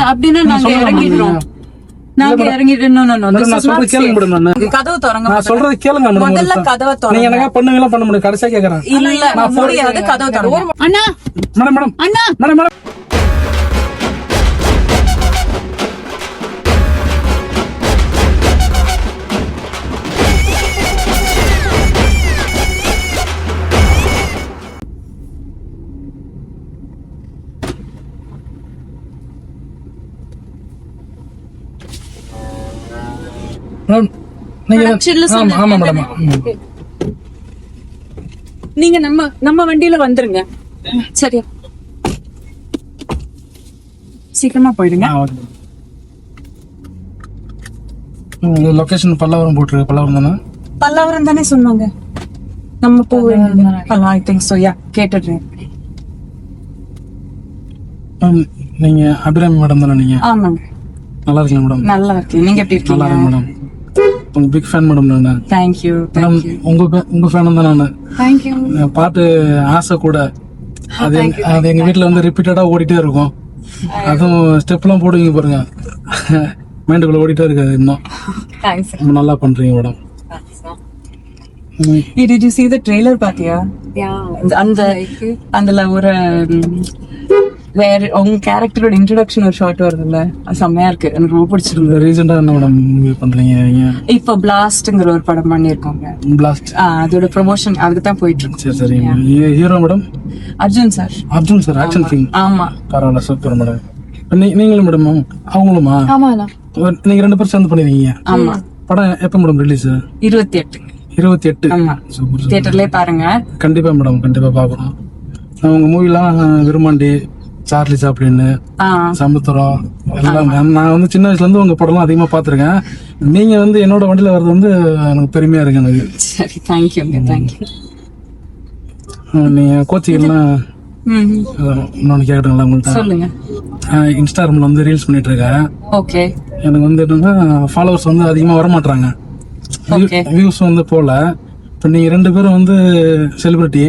இல்ல அப்படின்னா நாங்க இறங்கிடுறோம். நாங்க இறங்கிடுறோம். கதவு திறங்க. நான் சொல்றது கேளுங்க மேடம். முதல்ல கதவை திறங்க. நீங்க எனக்கு பண்ணுவீங்களா பண்ண முடியும் கடைசியா கேக்குறேன். இல்ல முடியாது. கதவு திறங்க. அண்ணா மேடம் மேடம் அண்ணா மேடம் மேடம் ஆமா மேடம். நீங்க நம்ம வண்டியில வந்துருங்க. சரியா சீக்கிரமா போயிடுங்க. லொகேஷன் பல்லாவரம் போட்டுருக்கு. பல்லாவரம் தானே? பல்லாவரம் தானே சொன்னாங்க. நம்ம போவேன். I think so. யா கேட்டுடுறேன். நீங்க அபிராமி மேடம் தானே? நீங்க ஆமாங்க. நல்லா இருக்கீங்க மேடம்? நல்லா இருக்கேன். நீங்க எப்படி நல்லா இருக்கீங்க? இருக்கேன் மேடம். உங்க பிக் ஃபேன் மேடம் நானு. Thank you. உங்க ஃபேன் தான் நானு. Thank you. பாட்டு ஆசை கூட அது எங்க வீட்டுல வந்து ரிப்பீட்டடா ஓடிட்டே இருக்கும். அதுவும் ஸ்டெப் எல்லாம் போடுவீங்க பாருங்க, மைண்டுக்குள்ள ஓடிட்டே இருக்காது. இன்னும் Thanks. ரொம்ப நல்லா பண்றீங்க madam. Did you see the trailer பாத்தியா? அதுல ஒரு வேற உங்க கேரக்டரோட இன்ட்ரோடக்ஷன் ஒரு ஷார்ட் வருதுல்ல, அது செம்மையா இருக்கு. எனக்கு ரொம்ப பிடிச்சிருக்கு. ரீசெண்டா என்ன மேடம் மூவி பண்றீங்க? இப்ப பிளாஸ்ட்ங்கிற ஒரு படம் பண்ணிருக்கோங்க. பிளாஸ்ட் அதோட ப்ரமோஷன் அதுக்கு தான் போயிட்டு இருக்கு. சரி சரி. Hero madam? Arjun sir. Arjun sir action king. ஆமா. பரவாயில்ல, சூப்பர் மேடம். நீங்களும் மேடம் அவங்களுமா? ஆமாண்ணா. நீங்க 2 பேரும் சேர்ந்து பண்ணிருக்கீங்க? ஆமா. படம் எப்ப மேடம் ரிலீஸ்? 28. ஆமா. தியேட்டர்லயே பாருங்க. கண்டிப்பா மேடம், கண்டிப்பா பாக்குறோம். உங்க மூவிலாம் விரும்மாண்டி, சார்லி சாப்ளின், சமுத்திரம் எல்லாம் நான் வந்து சின்ன வயசுல இருந்து உங்க படம்லாம் அதிகமா பாத்துருக்கேன். நீங்க வந்து என்னோட வண்டியில வர்றது வந்து எனக்கு பெருமையா இருக்கு எனக்கு. சரி, தேங்க்யூங்க. தேங்க்யூ. நீங்க கோச்சிங்கெல்லாம் இன்னொன்னு கேட்கட்டுங்களா உங்கள்கிட்ட? சொல்லுங்க. இன்ஸ்டாகிராம்ல வந்து ரீல்ஸ் பண்ணிட்டு இருக்கேன். ஓகே. எனக்கு வந்து என்னன்னா ஃபாலோவர்ஸ் வந்து அதிகமா வர மாட்டாங்க, வியூஸ் வந்து போல. இப்போ நீங்க 2 பேரும் வந்து செலிபிரிட்டி,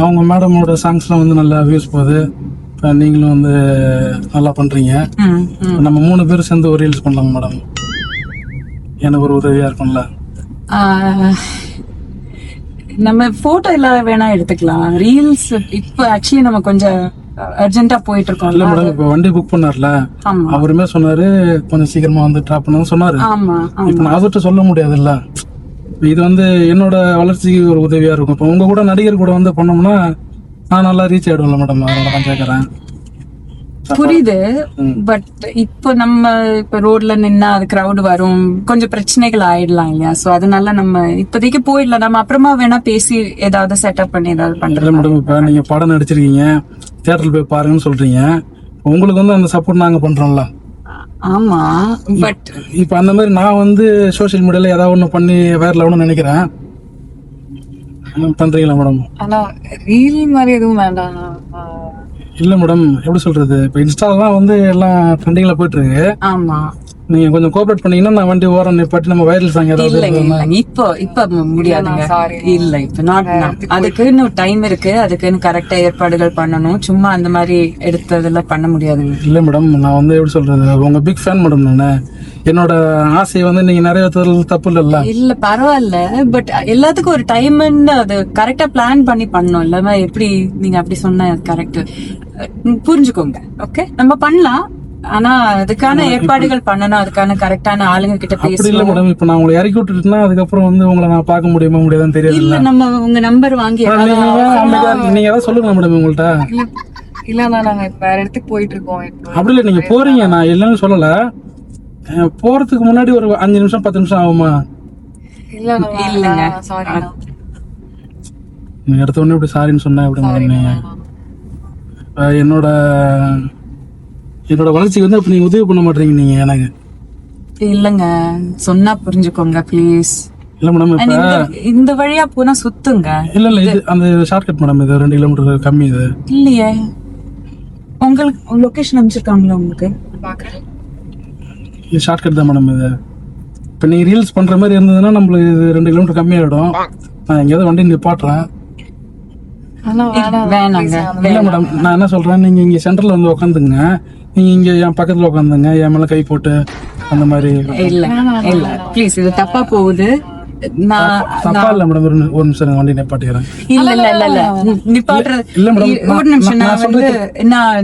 அவங்க மேடமோட சாங்ஸ்லாம் வந்து நல்லா வியூஸ் போகுது. நீங்களும் வந்து நல்லா பண்றீங்க. நம்ம 3 பேரும் சேர்ந்து ஒரு ரீல்ஸ் பண்ணலாம் மேடம், எனக்கு ஒரு உதவியா இருக்கும்ல. நம்ம போட்டோ எல்லாம் வேணா எடுத்துக்கலாம். ரீல்ஸ் இப்ப ஆக்சுவலி நம்ம கொஞ்சம் அர்ஜென்ட்டா போயிட்டு இருக்கோம். இல்ல மேடம், இப்ப வண்டி புக் பண்ணார்ல, அவருமே சொன்னாரு கொஞ்சம் சீக்கிரமா வந்து டிராப் பண்ணு சொன்னாரு. இப்ப நான் அவர்கிட்ட சொல்ல முடியாது இல்ல. இது வந்து என்னோட வளர்ச்சிக்கு ஒரு உதவியா இருக்கும். இப்ப உங்க கூட நடிகர் கூட வந்து பண்ணோம்னா நான் நல்லா ரீச் ஆயிடுவேன்ல மேடம், அதனால தான் கேக்குறேன். புரியுது. பட் இப்ப ரோட்ல நின்னா அது கிரௌட் வரும், கொஞ்சம் பிரச்சனைகள் ஆயிடலாம் இல்லையா? சோ அதனால நம்ம இப்போதைக்கு போயிடலாம். நம்ம அப்புறமா வேணா பேசி ஏதாவது செட்டப் பண்ணி ஏதாவது பண்றோம் மேடம். இப்ப நீங்க படம் நடிச்சிருக்கீங்க, தியேட்டர்ல போய் பாருங்கன்னு சொல்றீங்க. உங்களுக்கு வந்து அந்த சப்போர்ட் நாங்க பண்றோம்ல. ஆமா. பட் இப்ப அந்த மாதிரி நான் வந்து சோசியல் மீடியால ஏதாவது ஒண்ணு பண்ணி வைரல் ஆகணும்னு நினைக்கிறேன். பண்றீங்களா மேடம்? ஆனா ரீல் மாதிரி எதுவும் வேண்டாம். இல்ல மேடம், எப்படி சொல்றது, இப்ப இன்ஸ்டாலாம் வந்து எல்லாம் ட்ரெண்டிங்ல போயிட்டு இருக்கு. ஆமா. நீங்க கொஞ்சம் கோஆபரேட் பண்ணீங்கன்னா நான் வண்டி ஓரம் நிப்பாட்டி நம்ம வைரல் சாங் ஏதாவது. இப்ப முடியாதுங்க. இல்ல இப்ப நாட். அதுக்குன்னு டைம் இருக்கு, அதுக்குன்னு கரெக்டா ஏற்பாடுகள் பண்ணணும். சும்மா அந்த மாதிரி எடுத்ததெல்லாம் பண்ண முடியாதுங்க. இல்ல மேடம், நான் வந்து எப்படி சொல்றது, உங்க பிக் ஃபேன் மேடம். நானு என்னோட ஆசையை வந்து நீங்க நிறைய தப்பு இல்ல. இல்ல பரவாயில்ல, பட் எல்லாத்துக்கும் ஒரு டைம் அது கரெக்டா பிளான் பண்ணி பண்ணணும். இல்லாம எப்படி நீங்க அப்படி சொன்னா கரெக்ட் புரிஞ்சுக்கோங்க. ஓகே, நம்ம பண்ணலாம். ஆனா அதுக்கான ஏற்பாடுகள் பண்ணணும், அதுக்கான கரெக்டான ஆளுங்க கிட்ட பேசணும். இல்ல மேடம், இப்ப நான் உங்களை இறக்கி விட்டுட்டுனா அதுக்கப்புறம் வந்து உங்களை நான் பார்க்க முடியுமா முடியாதுன்னு தெரியல. இல்ல நம்ம உங்க நம்பர் வாங்கி நீங்க ஏதாவது சொல்லுங்க மேடம் உங்கள்ட்ட. இல்ல நாங்க வேற இடத்துக்கு போயிட்டு இருக்கோம். அப்படி இல்ல, நீங்க போறீங்க, நான் இல்லன்னு சொல்லல. போறதுக்கு முன்னாடி ஒரு 5 நிமிஷம் 10 நிமிஷம் ஆகுமா? இல்லங்க சாரி. நீங்க எடுத்த உடனே இப்படி சாரின்னு சொன்னா எப்படி மேடம்? என்னோட வளர்ச்சிக்கு வந்து அப்ப நீங்க உதவி பண்ண மாட்டீங்க நீங்க எனக்கு. இல்லங்க, சொன்னா புரிஞ்சுக்கோங்க ப்ளீஸ். இல்ல மேடம், இப்ப இந்த வழியா போனா சுத்துங்க. இல்ல இது அந்த ஷார்ட்கட் மேடம், இது 2 கிலோமீட்டர் கம்மி. இது இல்லையே, உங்களுக்கு லொகேஷன் அனுப்பிச்சிருக்காங்களா உங்களுக்கு? பாக்குறேன், இது ஷார்ட்கட் தான் மேடம். இது இப்ப நீங்க ரீல்ஸ் பண்ற மாதிரி இருந்ததுன்னா நம்மளுக்கு இது 2 கிலோமீட்டர் கம்மியாயிடும். நான் எங்கேயாவது வண்டி நிப்பாட்டுறேன். இல்ல மேடம், நான் என்ன சொல்றேன், நீங்க இங்க சென்டர்ல வந்து உட்காந்துங்க, நீங்க இங்க என் பக்கத்துல உட்காந்துங்க, என் மேல கை போட்டு அந்த மாதிரி இல்ல இல்ல ப்ளீஸ், இது தப்பா போகுது. நான் தப்பா இல்ல மேடம். ஒரு நிமிஷம் வண்டி நிப்பாட்டிக்கிறேன். இல்ல இல்ல இல்ல இல்ல நிப்பாட்டுறது இல்ல மேடம், ஒரு நிமிஷம். நான் வந்து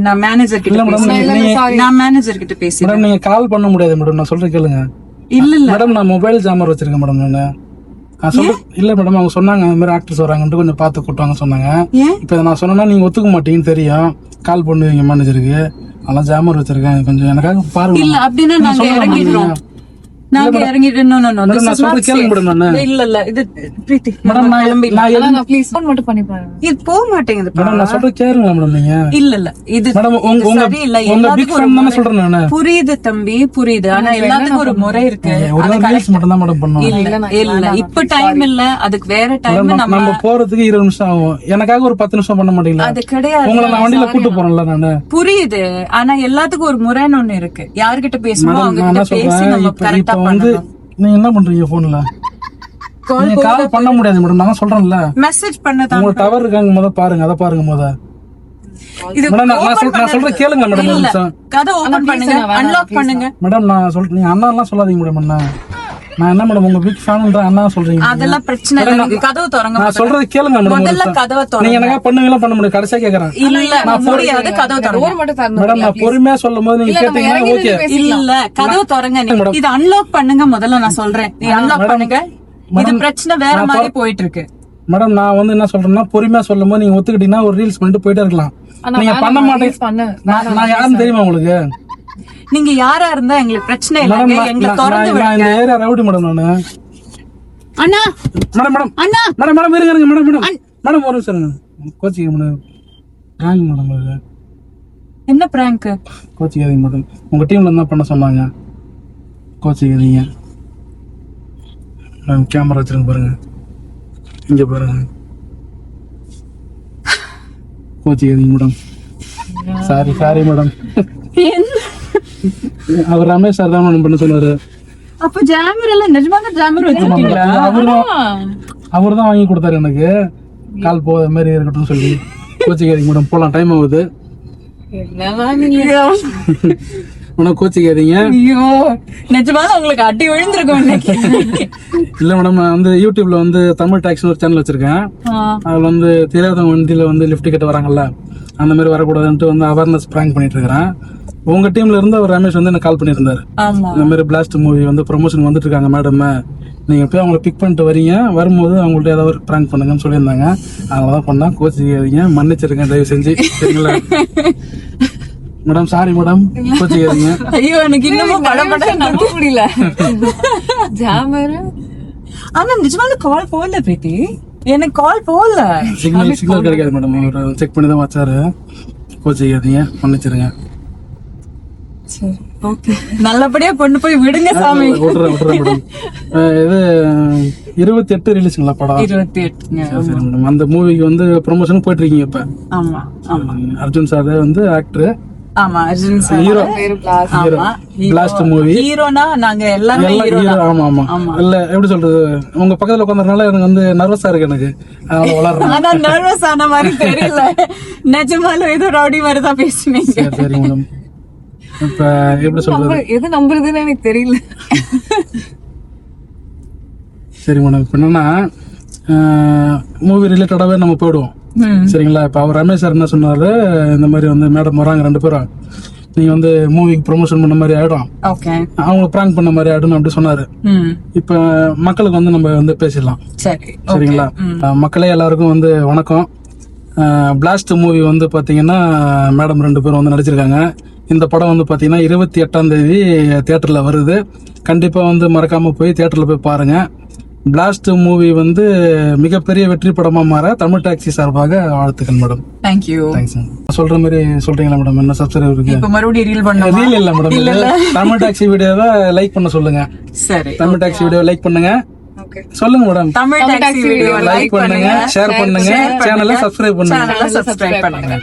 நான் மேனேஜர் கிட்ட பேசுறேன். நான் மேனேஜர் கிட்ட பேசுறேன். மேடம் நீங்க கால் பண்ண முடியாது மேடம், நான் சொல்றேன் கேளுங்க. இல்ல இல்ல மேடம் நான் மொபைல் ஜாமர் வச்சிருக்கேன் மேடம். நான் சொல்றேன் இல்ல மேடம், அவங்க சொன்னாங்க இந்த மாதிரி ஆக்டர்ஸ் வராங்கன்ட்டு கொஞ்சம் பார்த்து கூட்டுவாங்க சொன்னாங்க. ஏன் இப்ப இதை நான் சொன்னா நீங்க ஒத்துக்க மாட்டீங்கன்னு தெரியும். கால் பண்ணுவீங்க மேனேஜருக்கு, அதெல்லாம் ஜாமர் வச்சிருக்கேன், கொஞ்சம் எனக்காக பாருங்க. இல்ல அப்படின்னா நாங்க இறங்கிடுறோம். நாங்க இறங்கிடுறோம். No, no, no. This நான் is சொல்றது not கேளுங்க safe. மேடம். நான் இல்ல இல்ல இது பிரீத்தி மேடம் நான் ப்ளீஸ் ஃபோன் மட்டும் பண்ணி பாருங்க. இது போக மாட்டேங்குது. மேடம் நான் சொல்றது கேளுங்க மேடம். நீங்க இல்ல இல்ல இது மேடம் உங்க சரியில்லை. உங்க பிக் ஃபேன் தானே சொல்றேன் நானு. புரியுது தம்பி, புரியுது. ஆனா எல்லாத்துக்கும் ஒரு முறை இருக்கு. ஒரு ரீல்ஸ் மட்டும் தான் மேடம் பண்ணுவோம். இல்ல இல்ல இப்ப டைம் இல்ல, அதுக்கு வேற டைம். நம்ம போறதுக்கு 20 நிமிஷம் ஆகும். எனக்காக ஒரு 10 நிமிஷம் பண்ண மாட்டீங்களா? அது கிடையாது. உங்களை நான் வண்டியில கூட்டு போறேன்ல நானு. புரியுது. ஆனா எல்லாத்துக்கும் ஒரு முறைன்னு ஒண்ணு இருக்கு. யார்கிட்ட பேசணும் அவங்க நான் கிட்ட என்ன பேசி சொல்றேன், நம்ம கரெக்டா இப்ப வந்து பண்ணணும். நீங்க என்ன பண்றீங்க போன்ல? நீங்க கால் பண்ண முடியாது மேடம், நான் சொல்றேன்ல. மெசேஜ் பண்ணதான் உங்க டவர் இருக்காங்க முத பாருங்க, அத பாருங்க முத. இது மேடம் நான் சொல்றேன் கேளுங்க மேடம். ஒரு நிமிஷம் கதை ஓபன் பண்ணுங்க, அன்லாக் பண்ணுங்க. மேடம் நான் சொல்றேன், நீங்க அண்ணா எல்லாம் சொல்லாதீங்க மேடம். நான் என்ன மேடம் உங்க பிக் ஃபேன்ன்ற அண்ணா சொல்றீங்க? அதெல்லாம் பிரச்சனை இல்ல. நீங்க கதவு திறங்க. நான் சொல்றது கேளுங்க மேடம். முதல்ல கதவை நீங்க திறங்க. எனக்கா பண்ணுவீங்களா பண்ண முடியும்? கடைசியா கேக்குறேன். இல்ல முடியாது. கதவு திறங்க. டோர் மட்டும் தரணும். மேடம் நான் பொறுமையா சொல்லும் போது நீங்க கேட்டீங்கன்னா ஓகே. இல்ல கதவு திறங்க. நீங்க இது அன்லாக் பண்ணுங்க முதல்ல. நான் சொல்றேன், நீ அன்லாக் பண்ணுங்க. இது பிரச்சனை வேற மாதிரி போயிட்டு இருக்கு. மேடம் நான் வந்து என்ன சொல்றேன்னா, பொறுமையா சொல்லும் போது நீங்க ஒத்துக்கிட்டீங்கன்னா ஒரு ரீல்ஸ் பண்ணிட்டு போயிட்டே இருக்கலாம். நீங்க பண்ண மாட்டேங்க. நான் யாருன்னு தெரியுமா உங்களுக்கு? நீங்க யாரா இருந்தா எங்களுக்கு பிரச்சனை இல்ல. எங்களை திறந்து நான் விடுங்க. இந்த ஏரியா ரவுடி மேடம் நானு. அண்ணா மேடம் மேடம் அண்ணா மேடம் மேடம் இருங்க மேடம் மேடம் மேடம் ஒரு நிமிஷம் இருங்க. கோச்சிக்க மேடம். ராங் மேடம் அது. என்ன பிராங்க்? கோச்சிக்காதீங்க மேடம், உங்க டீம்ல என்ன பண்ண சொன்னாங்க? கோச்சிக்காதீங்க மேடம். கேமரா வச்சிருங்க பாருங்க, இங்க பாருங்க. கோச்சிக்காதீங்க மேடம். Sorry madam. அவர் ரமேஷ் சார் தான் மேடம் பண்ண சொன்னாரு. அப்ப ஜாமர் எல்லாம் நிஜமாக ஜாமர் வச்சிருக்கீங்களா? அவர் தான் வாங்கி கொடுத்தாரு எனக்கு. கால் போத மாதிரி இருக்கட்டும் சொல்லி. கோச்சிக்காதீங்க மேடம், போலாம், டைம் ஆகுது. மேடம் கோச்சிக்காதீங்க. ஐயோ நிஜமாக உங்களுக்கு அடி விழுந்திருக்கும் இன்னைக்கு. இல்ல மேடம், நான் வந்து யூடியூப்ல வந்து தமிழ் டாக்ஸி ஒரு சேனல் வச்சிருக்கேன். அதுல வந்து தெரியாதவங்க வண்டியில வந்து லிஃப்ட் கிட்ட வராங்கல்ல, அந்த மாதிரி வரக்கூடாதுன்ட்டு வந்து அவேர்னஸ் பிராங்க் பண்ணிட்டு இருக்கிறேன். உங்க டீம்ல இருந்து அவர் ரமேஷ் வந்து எனக்கு கால் பண்ணியிருந்தாரு. இந்த மாதிரி பிளாஸ்ட் மூவி வந்து ப்ரொமோஷன் வந்துட்டு இருக்காங்க மேடம், நீங்க போய் அவங்களை பிக் பண்ணிட்டு வரீங்க, வரும்போது அவங்கள்ட்ட ஏதாவது ஒரு பிராங்க் பண்ணுங்கன்னு சொல்லியிருந்தாங்க. அதனாலதான் பண்ணா. கோச்சிக்காதீங்க, மன்னிச்சிருக்கேன் தயவு செஞ்சு, சரிங்களா மேடம்? சாரி மேடம், கோச்சிக்காதீங்க. ஐயோ எனக்கு இன்னமும் படப்பட நம்ப முடியல. ஜாமர். ஆனா நிஜமாக கால் போகல பிரீத்தி, எனக்கு கால் போகல. சிக்னல் கிடைக்காது மேடம், அவர் செக் பண்ணி தான் வச்சாரு. கோச்சிக்காதீங்க, மன்னிச்சிருங்க. சரி ஓகே, நல்லபடியா கொண்டு போய் விடுங்க சாமி. விட்டுறேன் மேடம். இது 28 ரிலீஸுங்களா படம்? 28ங்க. சரி மேடம், அந்த மூவிக்கு வந்து ப்ரொமோஷன் போயிட்டு இருக்கீங்க இப்ப. ஆமா ஆமா. அர்ஜுன் சார் வந்து ஆக்டர். ஆமா அர்ஜுன் சார் ஹீரோ. ஆமா பிளாஸ்ட் மூவி ஹீரோனா நாங்க எல்லாமே ஹீரோ. ஆமா ஆமா. இல்ல எப்படி சொல்றது, உங்க பக்கத்துல உட்கார்ந்ததுனால எனக்கு வந்து நர்வஸா இருக்கு எனக்கு. அதனால வளர்றேன். ஆனா நர்வஸ் ஆன மாதிரி தெரியல. நிஜமாலும் ஏதோ ரவுடி மாதிரி தான் பேசுனீங்க. சரி மேடம். இப்ப எப்படி சொல்றது, எது நம்புறதுன்னு எனக்கு தெரியல. சரி மேடம், இப்ப என்னன்னா மூவி ரிலேட்டடாவே நம்ம போயிடுவோம், சரிங்களா? இப்ப அவர் ரமேஷ் சார் என்ன சொன்னாரு, இந்த மாதிரி வந்து மேடம் வராங்க 2 பேரும், நீங்க வந்து மூவிக்கு ப்ரொமோஷன் பண்ண மாதிரி ஆயிடும், அவங்க பிராங்க் பண்ண மாதிரி ஆயிடும் அப்படி சொன்னாரு. இப்ப மக்களுக்கு வந்து நம்ம வந்து பேசிடலாம், சரிங்களா? மக்களே எல்லாருக்கும் வந்து வணக்கம். பிளாஸ்ட் மூவி வந்து பாத்தீங்கன்னா மேடம் 2 பேரும் வந்து நடிச்சிருக்காங்க. இந்த படம் வந்து பாத்தீங்கன்னா 28ஆம் தேதி தியேட்டர்ல வருது. கண்டிப்பா வந்து மறக்காம போய் தியேட்டர்ல போய் பாருங்க. பிளாஸ்ட் மூவி வந்து மிகப்பெரிய வெற்றி படமா மாற தமிழ் டாக்ஸி சார்பாக வாழ்த்துக்கள் மேடம். தேங்க்யூ. சொல்ற மாதிரி சொல்றீங்களா மேடம்? என்ன சப்ஸ்கிரைபர் இருக்கு? இப்ப மறுபடியும் ரீல் பண்ண ரீல் இல்ல மேடம், தமிழ் டாக்ஸி வீடியோவை லைக் பண்ண சொல்லுங்க. சரி, தமிழ் டாக்ஸி வீடியோ லைக் பண்ணுங்க. சொல்லுங்க madam. Tamil taxi video like பண்ணுங்க, ஷேர் பண்ணுங்க, சேனலை சப்ஸ்கிரைப் பண்ணுங்க.